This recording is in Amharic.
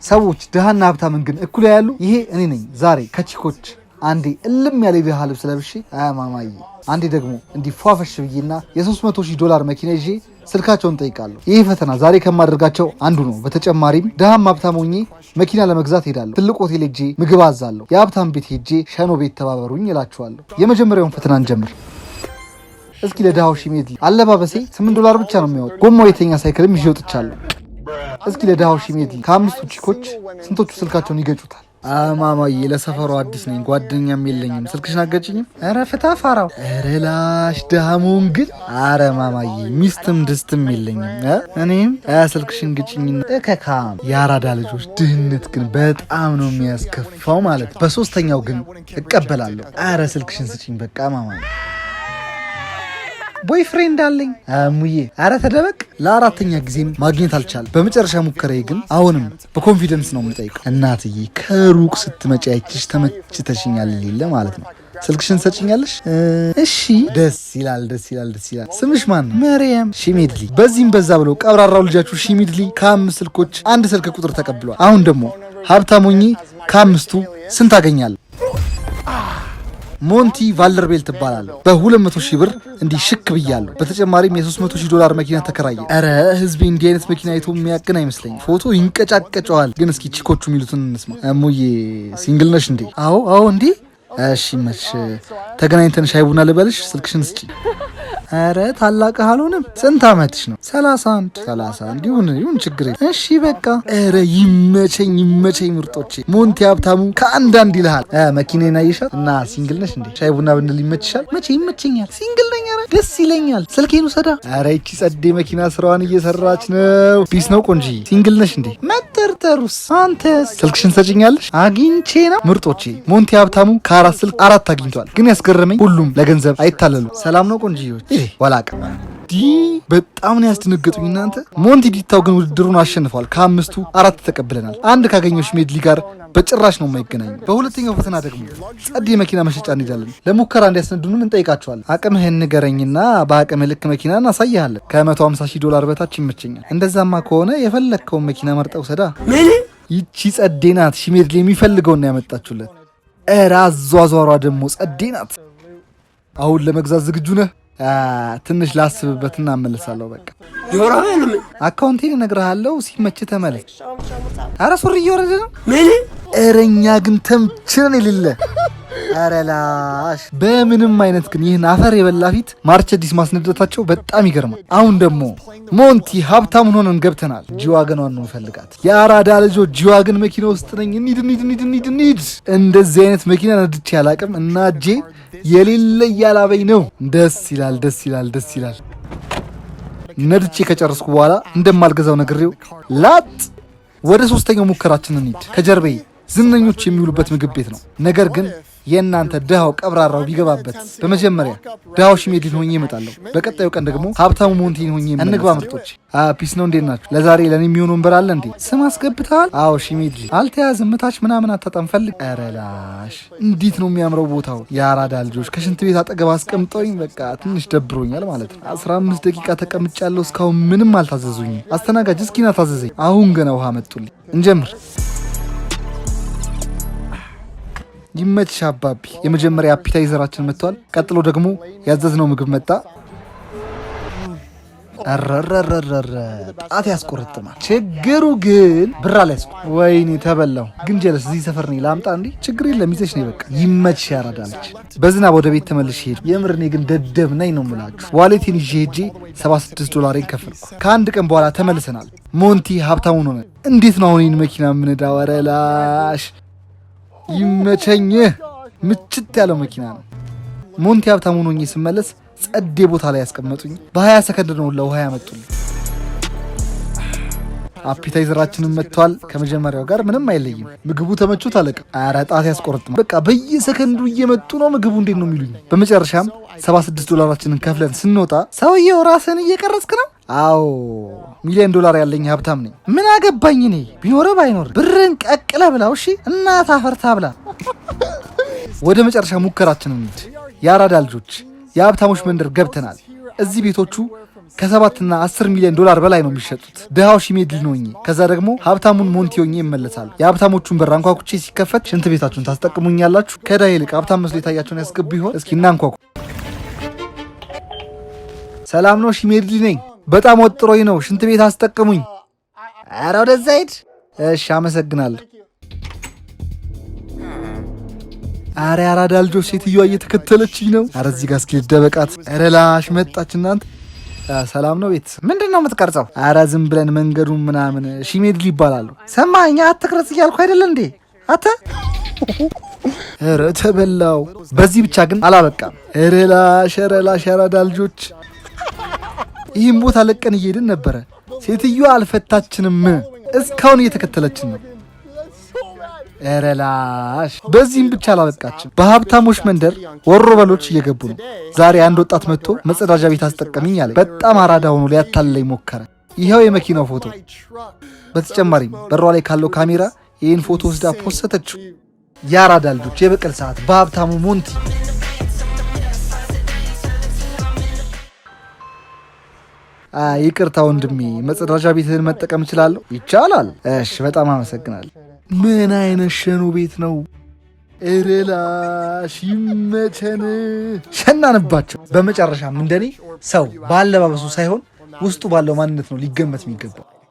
ሰዎች ድሃና ሀብታምን ግን እኩል ያያሉ? ይሄ እኔ ነኝ ዛሬ ከቺኮች አንዴ እልም ያለ ድሃ ልብስ ለብሼ አያማማዬ፣ አንዴ ደግሞ እንዲህ ፏፈሽ ብዬና $300,000 መኪና ይዤ ስልካቸውን ጠይቃለሁ። ይህ ፈተና ዛሬ ከማደርጋቸው አንዱ ነው። በተጨማሪም ድሃም ሀብታም ሆኜ መኪና ለመግዛት ሄዳለሁ። ትልቅ ሆቴል ሄጄ ምግብ አዛለሁ። የሀብታም ቤት ሄጄ ሸኖ ቤት ተባበሩኝ እላችኋለሁ። የመጀመሪያውን ፈተና እንጀምር። እስኪ ለድሃው ሺሜድሊ አለባበሴ $8 ብቻ ነው የሚያወጣው። ጎማው የተኛ ሳይክልም ይዤ ወጥቻለሁ። እስኪ ለድሃው ሺሜድሊ ከ5ቱ ቺኮች ስንቶቹ ስልካቸውን ይገጩታል? አማማዬ ለሰፈሩ አዲስ ነኝ፣ ጓደኛም የለኝም። ስልክሽን አትገጭኝም? ኧረ ፍታ ፋራው። ኧረ ላሽ ደሃሙን ግን አረ ማማዬ ሚስትም ድስትም የለኝም። እኔም ስልክሽን ግጭኝና እከካም። የአራዳ ልጆች ድህነት ግን በጣም ነው የሚያስከፋው ማለት። በሶስተኛው ግን እቀበላለሁ። አረ ስልክሽን ስጭኝ በቃ ማማዬ። ቦይፍሬንድ አለኝ ሙዬ። አረ ተደበቅ። ለአራተኛ ጊዜም ማግኘት አልቻለም። በመጨረሻ ሙከራዬ ግን አሁንም በኮንፊደንስ ነው የምጠይቀው። እናትዬ ከሩቅ ስትመጪ አይችሽ ተመችተሽኛል ሌለ ማለት ነው። ስልክሽን ሰጭኛለሽ? እሺ። ደስ ይላል ደስ ይላል ደስ ይላል። ስምሽ ማን ነው? መርያም ሺሜድሊ። በዚህም በዛ ብለው ቀብራራው ልጃችሁ ሺሜድሊ ከ5 ስልኮች 1 ስልክ ቁጥር ተቀብሏል። አሁን ደግሞ ሀብታሞኝ ከ5ቱ ስንት አገኛለሁ? ሞንቲ ቫልደርቤል ትባላለህ። $200,000 ብር እንዲህ ሽክ ብያለሁ። በተጨማሪም $300,000 መኪና ተከራየ። ኧረ ህዝቤ እንዲህ አይነት መኪና አይቶ የሚያቅን አይመስለኝም። ፎቶ ይንቀጫቀጨዋል። ግን እስኪ ቺኮቹ የሚሉትን እንስማ። እሙዬ ሲንግል ነሽ እንዴ? አዎ እንዴ። እሺ መች ተገናኝተን ሻይ ቡና ልበልሽ? ስልክሽን ስጪ። ኧረ ታላቅህ አልሆንም። ስንት ዓመትሽ ነው? 31 ይሁን ችግር የለም። እሺ በቃ። ኧረ ይመቸኝ ምርጦቼ። ሞንቲ ሀብታሙ ከአንዳንድ ይልሃል። መኪናዬን አየሻት? እና ሲንግል ነሽ እንዴ? ሻይ ቡና ብንል ይመችሻል? መቼ ይመቸኛል። ሲንግል ነኝ። ኧረ ደስ ይለኛል። ስልኬን ውሰዳ። ኧረ ይቺ ጸዴ መኪና ስራዋን እየሰራች ነው። ፒስ ነው ቆንጂ። ሲንግል ነሽ እንዴ? መጠርጠሩስ። አንተስ ስልክሽን ሰጭኛለሽ? አግኝቼ ነው ምርጦቼ። ሞንቲ ሀብታሙ ከ4 ስልክ 4 አግኝቷል። ግን ያስገረመኝ ሁሉም ለገንዘብ አይታለሉ። ሰላም ነው ቆንጂዎች? ወላቀ በጣም ነው ያስደነገጡኝ እናንተ። ሞንቲ ዲታው ግን ውድድሩን አሸንፏል። ከ5ቱ 4 ተቀብለናል። አንድ ካገኘው ሺሜድሊ ጋር በጭራሽ ነው የማይገናኙ። በሁለተኛው ፈተና ደግሞ ጸዴ መኪና መሸጫ እንሄዳለን። ለሙከራ እንዲያስነዱንም እንጠይቃቸዋለን። አቅምህን ንገረኝና በአቅም ልክ መኪና እናሳይሃለን። $150,000 በታች ይመቸኛል። እንደዛማ ከሆነ የፈለግከውን መኪና መርጠው ሰዳ። ይቺ ጸዴ ናት። ሺሜድሊ የሚፈልገውን ነው ያመጣችሁለት። ኧረ አዟዟሯ ደግሞ ጸዴ ናት። አሁን ለመግዛት ዝግጁ ነህ? ትንሽ ላስብበትና እመልሳለሁ። በቃ አካውንቴን እነግርሃለሁ፣ ሲመች ተመለስ። ኧረ ሱሪ እየወረደ ነው። ኧረ እኛ ግን ተምችነን የሌለ ኧረ ላሽ። በምንም አይነት ግን ይህን አፈር የበላ ፊት ማርቸዲስ ማስነደታቸው በጣም ይገርማል። አሁን ደግሞ ሞንቲ ሀብታሙን ሆነን ገብተናል። ጂዋገኗን ነው ፈልጋት። የአራዳ ልጆች ጂዋገን መኪና ውስጥ ነኝ። እንሂድ። እንደዚህ አይነት መኪና ነድቼ አላቅም እና እጄ የሌለ እያላበኝ ነው። ደስ ይላል። ነድቼ ከጨረስኩ በኋላ እንደማልገዛው ነግሬው ላጥ። ወደ 3ኛው ሙከራችን እንሂድ። ከጀርባዬ ዝነኞች የሚውሉበት ምግብ ቤት ነው። ነገር ግን የእናንተ ድሃው ቀብራራው ቢገባበት። በመጀመሪያ ድሃው ሺሜድሊ ሆኜ እመጣለሁ። በቀጣዩ ቀን ደግሞ ሀብታሙ ሞንቲን ሆኜ እንግባ ምርጦች። ፒስ ነው። እንዴት ናችሁ? ለዛሬ ለኔ የሚሆን ወንበር አለ እንዴ? ስም አስገብተሃል? አዎ ሺሜድሊ። አልተያዝም። ታች ምናምን አታጣም ፈልግ። ኧረ ላሽ እንዴት ነው የሚያምረው ቦታው። የአራዳ ልጆች ከሽንት ቤት አጠገብ አስቀምጠውኝ በቃ ትንሽ ደብሮኛል ማለት ነው። 15 ደቂቃ ተቀምጫለሁ። እስካሁን ምንም አልታዘዙኝም። አስተናጋጅ እስኪና ታዘዘኝ። አሁን ገና ውሃ መጡልኝ። እንጀምር። ይመችሽ አባቢ። የመጀመሪያ አፒታይዘራችን መጥቷል። ቀጥሎ ደግሞ ያዘዝነው ምግብ መጣ። አረረረረረ ጣት ያስቆርጥማል። ችግሩ ግን ብር አልያዝኩ። ወይኔ ተበላው። ግን ጀለስ እዚህ ሰፈር ነኝ ላምጣ እንዴ? ችግር የለም ይዘሽ ነኝ በቃ። ይመችሽ ያራዳለች። በዝናብ ወደ ቤት ተመልሼ ሄድኩ። የምር እኔ ግን ደደብ ነኝ ነው የምላችሁ። ዋሌቴን ይዤ ሄጄ $76 ከፈልኩ። ከአንድ ቀን በኋላ ተመልሰናል። ሞንቲ ሀብታሙን ሆነ። እንዴት ነው አሁን ይህን መኪና የምነዳው? ኧረ ላሽ ይመቸኝ። ምችት ያለው መኪና ነው። ሞንቲ ሀብታሙን ሆኜ ስመለስ ጸዴ ቦታ ላይ ያስቀመጡኝ። በ20 ሰከንድ ነው ለውሃ ያመጡልኝ። አፒታይዘራችንን መጥቷል። ከመጀመሪያው ጋር ምንም አይለይም። ምግቡ ተመቹት አለቀ። ኧረ ጣት ያስቆርጥም። በቃ በየሰከንዱ እየመጡ ነው ምግቡ። እንዴት ነው የሚሉኝ። በመጨረሻም $76 ከፍለን ስንወጣ ሰውየው ራስን እየቀረጽክ ነው? አዎ $1 ሚሊዮን ያለኝ ሀብታም ነኝ። ምን አገባኝ እኔ ቢኖር ባይኖር። ብርን ቀቅለ ብላው። እሺ እናት አፈርታ ብላ። ወደ መጨረሻ ሙከራችን እንሂድ። የአራዳ ልጆች የሀብታሞች መንደር ገብተናል። እዚህ ቤቶቹ ከ7 እና 10 ሚሊዮን ዶላር በላይ ነው የሚሸጡት። ድሃው ሺሜድሊ ነው። ከዛ ደግሞ ሀብታሙን ሞንቲ ሆኜ ይመለሳሉ። የሀብታሞቹን በር አንኳኩቼ ሲከፈት ሽንት ቤታችሁን ታስጠቅሙኛላችሁ? ከድሃ ይልቅ ሀብታም መስሎ የታያችሁን ያስገቡ ይሆን? እስኪ እናንኳኩ። ሰላም ነው፣ ሺሜድሊ ነኝ። በጣም ወጥሮኝ ነው፣ ሽንት ቤት አስጠቅሙኝ። ኧረ ወደዛ ሂድ። እሺ አመሰግናለሁ። አረ አራዳ ልጆች፣ ሴትዮዋ እየተከተለችኝ ነው። አረ እዚህ ጋር እስኪ ልደበቃት። አረ ላሽ መጣች። እናንተ ሰላም ነው? ቤት ምንድን ነው የምትቀርጸው? አረ ዝም ብለን መንገዱን ምናምን። ሺሜድሊ ይባላሉ። ሰማኸኝ? አትቅረጽ እያልኩ አይደለ እንዴ አተ። አረ ተበላው። በዚህ ብቻ ግን አላበቃም። አረ ላሽ አራዳ ልጆች፣ ይህም ቦታ ለቀን እየሄድን ነበረ። ሴትዮዋ አልፈታችንም። እስካሁን እየተከተለችን ነው። ረላሽ በዚህም ብቻ አላበቃችም። በሀብታሞች መንደር ወሮ በሎች እየገቡ ነው። ዛሬ አንድ ወጣት መጥቶ መጸዳጃ ቤት አስጠቀምኝ አለ። በጣም አራዳ ሆኖ ሊያታልለኝ ሞከረ። ይኸው የመኪናው ፎቶ። በተጨማሪም በሯ ላይ ካለው ካሜራ ይህን ፎቶ ወስዳ ፖሰተችው። የአራዳ ልጆች የበቀል ሰዓት በሀብታሙ ሞንቲ። ይቅርታ ወንድሜ፣ መጸዳጃ ቤትህን መጠቀም እችላለሁ? ይቻላል። እሺ፣ በጣም አመሰግናለሁ። ምን አይነት ሸኖ ቤት ነው? እረላሽ ይመቸን። ሸናንባቸው። በመጨረሻም እንደኔ ሰው በአለባበሱ ሳይሆን ውስጡ ባለው ማንነት ነው ሊገመት የሚገባው።